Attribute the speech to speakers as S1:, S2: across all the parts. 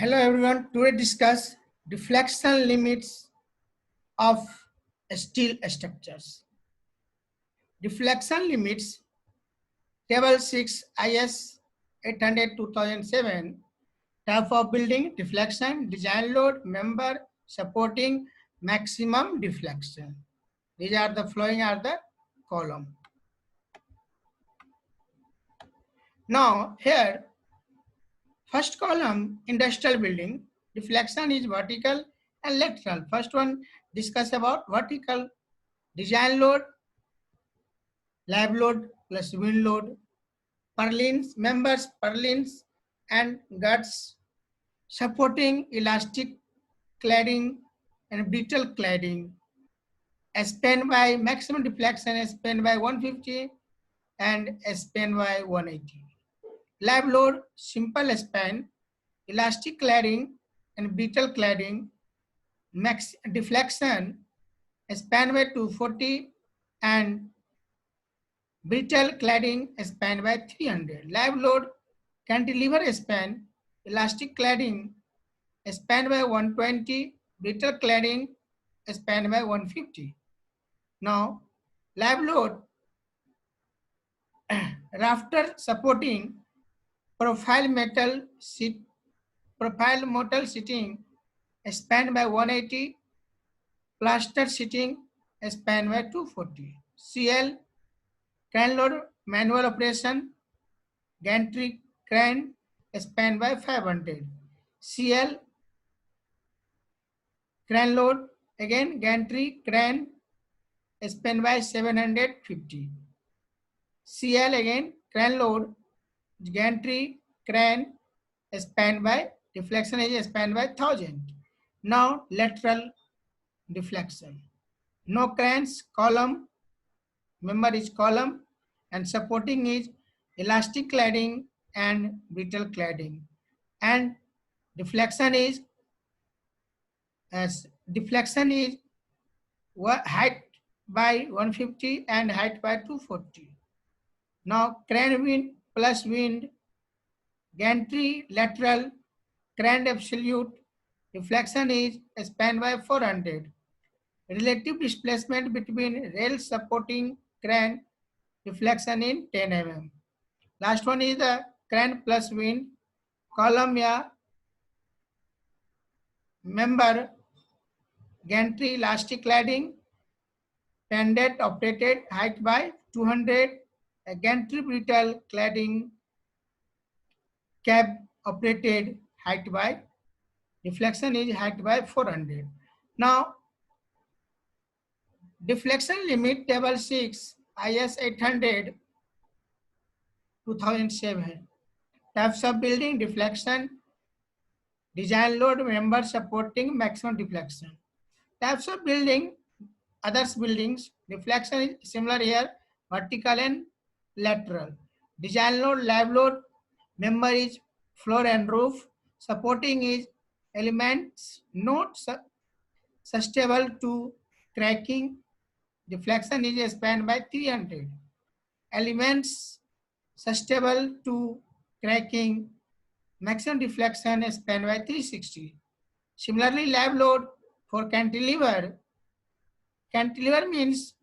S1: Hello everyone, today discuss deflection limits of steel structures. Deflection limits, Table 6 IS 800-2007, type of building, deflection, design load, member, supporting, maximum deflection. These are the following are the column. Now here, first column, industrial building, deflection is vertical and lateral. First one discuss about vertical, design load, lab load plus wind load, purlins, members, purlins and guts, supporting elastic cladding and brittle cladding, span by maximum deflection, span by 150 and span by 180. Lab load, simple span, elastic cladding and brittle cladding, max deflection, span by 240 and brittle cladding span by 300. Lab load, cantilever span, elastic cladding span by 120, brittle cladding span by 150. Now, lab load, rafter supporting profile metal seating span by 180, plaster seating span by 240. CL, crane load manual operation, gantry crane span by 500. CL, crane load, again gantry crane span by 750. CL again crane load, gantry crane span by deflection is span by 1000. Now lateral deflection. No cranes, column, member is column and supporting is elastic cladding and brittle cladding. And deflection is height by 150 and height by 240. Now crane wind plus wind, gantry lateral, crane absolute, deflection is span by 400. Relative displacement between rail supporting crane, deflection in 10 mm. Last one is the crane plus wind, column या member, gantry elastic cladding, pendant operated height by 200, gantry brittle cladding, cab operated height by, deflection is height by 400. Now, deflection limit table 6 IS 800 2007. Types of building, deflection, design load, member supporting, maximum deflection. Types of building, others buildings, deflection is similar here, vertical and lateral. Design load, lab load, member is floor and roof, supporting is elements not susceptible to cracking, deflection is spanned by 300. Elements susceptible to cracking, maximum deflection is spanned by 360. Similarly, lab load for cantilever, cantilever means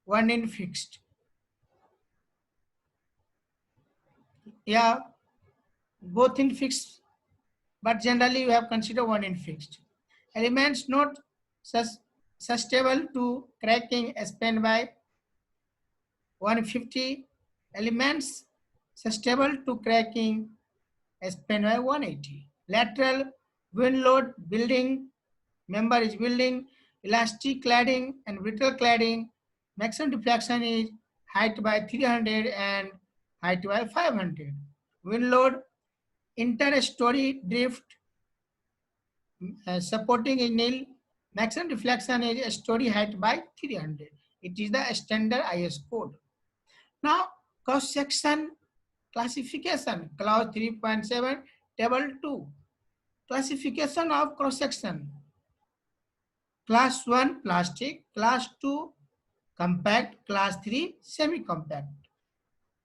S1: 1 in fixed. Yeah, both in fixed, but generally you have considered 1 in fixed. Elements not susceptible to cracking spanned by 150. Elements susceptible to cracking spanned by 180. Lateral wind load building, member is building, elastic cladding and brittle cladding, maximum deflection is height by 300 and height by 500. Wind load, inter-story drift, supporting is nil, maximum deflection is story height by 300. It is the standard IS code. Now, cross section classification, clause 3.7, table 2. Classification of cross section. Class 1 plastic, class 2 compact, class 3 semi-compact.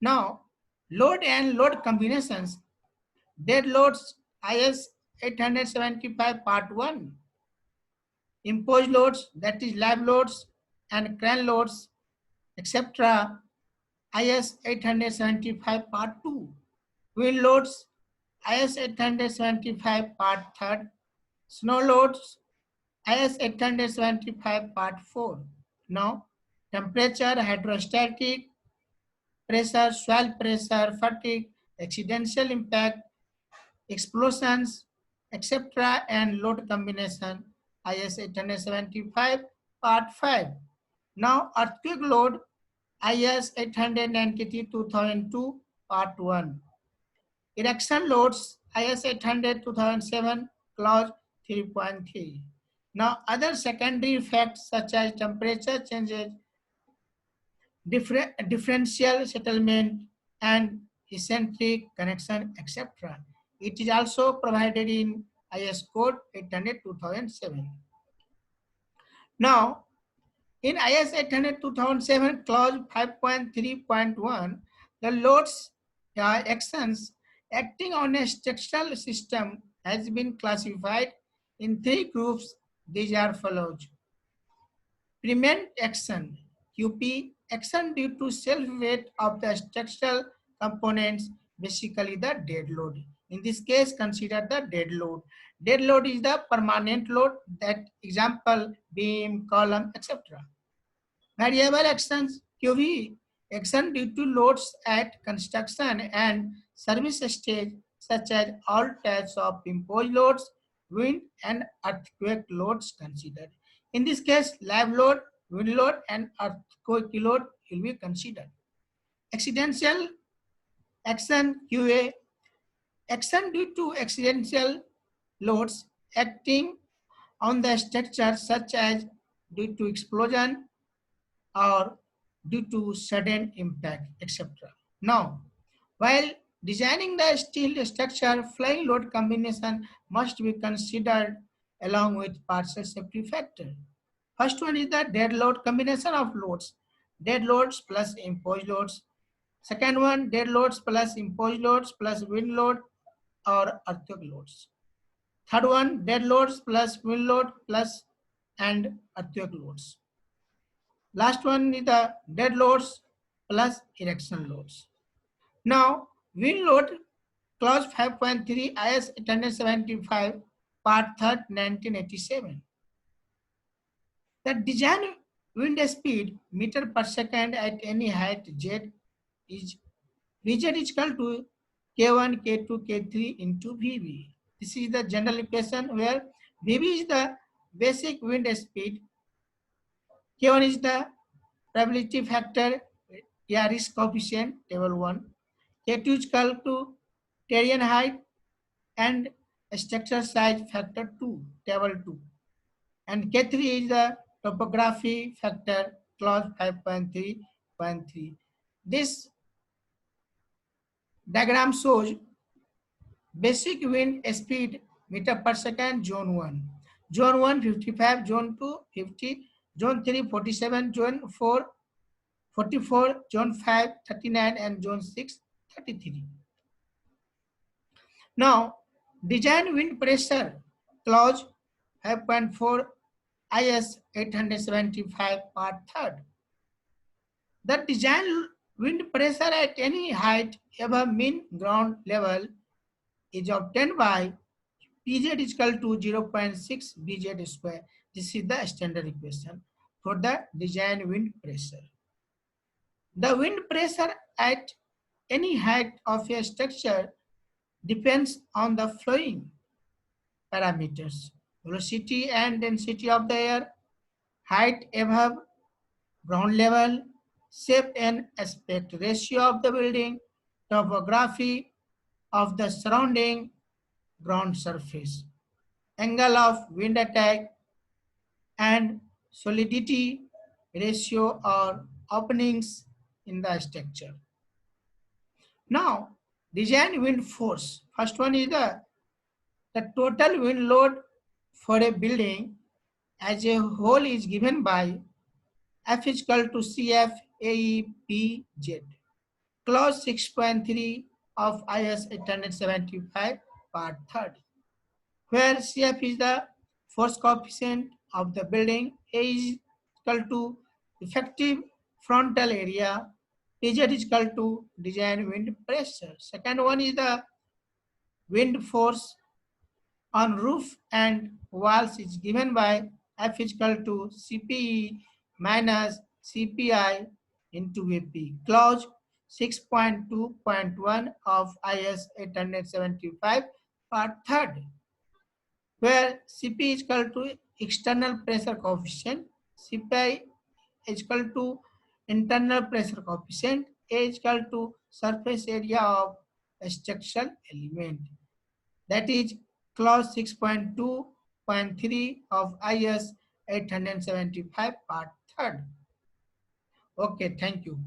S1: Now, load and load combinations. Dead loads IS 875 Part 1. Imposed loads, that is lab loads and crane loads, etc. IS 875 Part 2. Wind loads, IS 875 Part 3. Snow loads, IS 875 Part 4. Now, temperature, hydrostatic pressure, soil pressure, fatigue, accidental impact, explosions, etc. and load combination, IS 875 Part 5. Now, earthquake load, IS 893 2002 Part 1. Erection loads, IS 800 2007 Clause 3.3. Now, other secondary effects such as temperature changes, differential settlement, and eccentric connection, etc. It is also provided in IS Code 800 2007. Now, in IS 800 2007 Clause 5.3.1, the loads actions acting on a structural system has been classified in 3 groups. These are follows. Prement action, QP, action due to self-weight of the structural components, basically the dead load. In this case, consider the dead load. Dead load is the permanent load, that example, beam, column, etc. Variable actions, QV, action due to loads at construction and service stage, such as all types of imposed loads, wind and earthquake loads considered. In this case, lab load, wind load, and earthquake load will be considered. Accidental action, QA, action due to accidental loads acting on the structure, such as due to explosion or due to sudden impact, etc. Now, while designing the steel structure, flying load combination must be considered along with partial safety factor. First one is the dead load combination of loads, dead loads plus imposed loads. Second one, dead loads plus imposed loads plus wind load or earthquake loads. Third one, dead loads plus wind load plus and earthquake loads. Last one is the dead loads plus erection loads. Now, wind load, clause 5.3 IS 875 part 3rd 1987. The design wind speed meter per second at any height z is Vz is equal to K1, K2, K3 into Vb. This is the general equation where Vb is the basic wind speed, K1 is the probability factor, risk coefficient, table 1. K2 is equal to terrain height and structure size factor 2, table 2. And K3 is the topography factor, clause 5.3.3. This diagram shows basic wind speed meter per second, zone 1. Zone 1, 55, zone 2, 50, zone 3, 47, zone 4, 44, zone 5, 39, and zone 6, 33. Now, design wind pressure, clause 5.4 IS 875 part 3rd. The design wind pressure at any height above mean ground level is obtained by Pz is equal to 0.6 Bz square. This is the standard equation for the design wind pressure. The wind pressure at any height of a structure depends on the flowing parameters, velocity and density of the air, height above ground level, shape and aspect ratio of the building, topography of the surrounding ground surface, angle of wind attack, and solidity ratio or openings in the structure. Now, design wind force. First one is the total wind load for a building as a whole is given by F is equal to CF AEPZ. Clause 6.3 of IS 875 part 3rd. where CF is the force coefficient of the building, A is equal to effective frontal area, PZ is equal to design wind pressure. Second one is the wind force on roof and walls is given by F is equal to CPE minus CPI into VP. Clause 6.2.1 of IS 875 part 3rd, where CP is equal to external pressure coefficient, CPI is equal to internal pressure coefficient, A is equal to surface area of a structural element. That is clause 6.2.3 of IS 875 part 3rd. Okay, thank you.